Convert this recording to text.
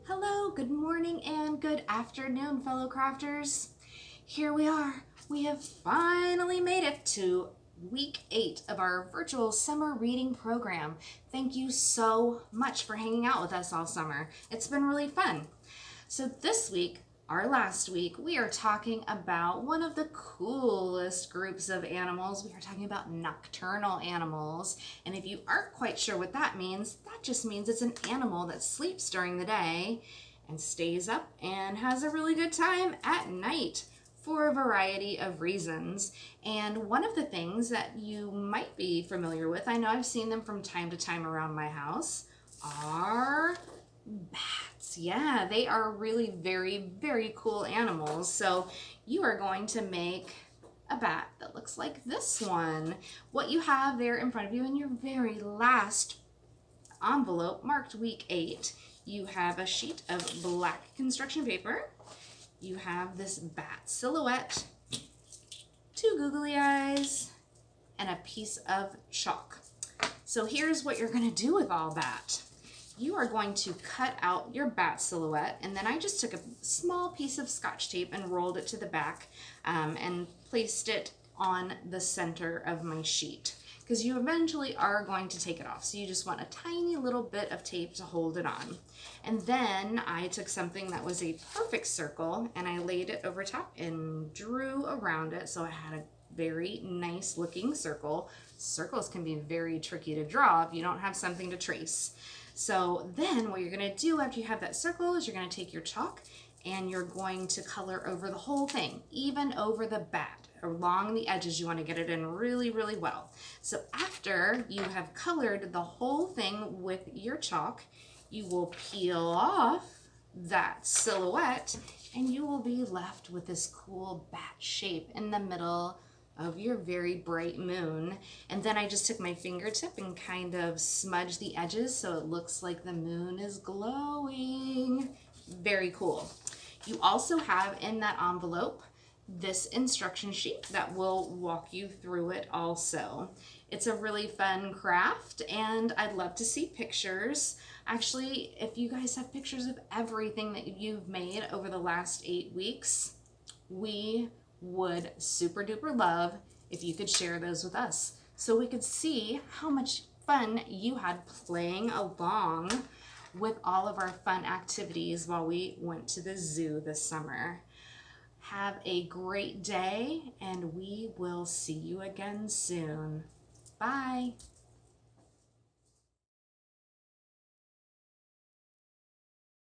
Hello, good morning, and good afternoon, fellow crafters. Here we are. We have finally made it to week 8 of our virtual summer reading program. Thank you so much for hanging out with us all summer. It's been really fun. So this week, our last week, we are talking about one of the coolest groups of animals. We are talking about nocturnal animals. And if you aren't quite sure what that just means it's an animal that sleeps during the day and stays up and has a really good time at night for a variety of reasons. And one of the things that you might be familiar with, I know I've seen them from time to time around my house, are bats. Yeah, they are really very, very cool animals. So you are going to make a bat that looks like this one. What you have there in front of you in your very last envelope marked week 8, you have a sheet of black construction paper. You have this bat silhouette, 2 googly eyes, and a piece of chalk. So here's what you're going to do with all that. You are going to cut out your bat silhouette, and then I just took a small piece of Scotch tape and rolled it to the back and placed it on the center of my sheet, because you eventually are going to take it off. So you just want a tiny little bit of tape to hold it on. And then I took something that was a perfect circle and I laid it over top and drew around it, so I had a very nice looking circle. Circles can be very tricky to draw if you don't have something to trace. So then what you're going to do after you have that circle is you're going to take your chalk and you're going to color over the whole thing, even over the bat. Along the edges, you want to get it in really, really well. So after you have colored the whole thing with your chalk, you will peel off that silhouette and you will be left with this cool bat shape in the middle of your very bright moon. And then I just took my fingertip and kind of smudged the edges so it looks like the moon is glowing. Very cool. You also have in that envelope this instruction sheet that will walk you through it also. It's a really fun craft and I'd love to see pictures. Actually, if you guys have pictures of everything that you've made over the last 8 weeks, we would super duper love if you could share those with us so we could see how much fun you had playing along with all of our fun activities while we went to the zoo this summer. Have a great day and we will see you again soon. Bye.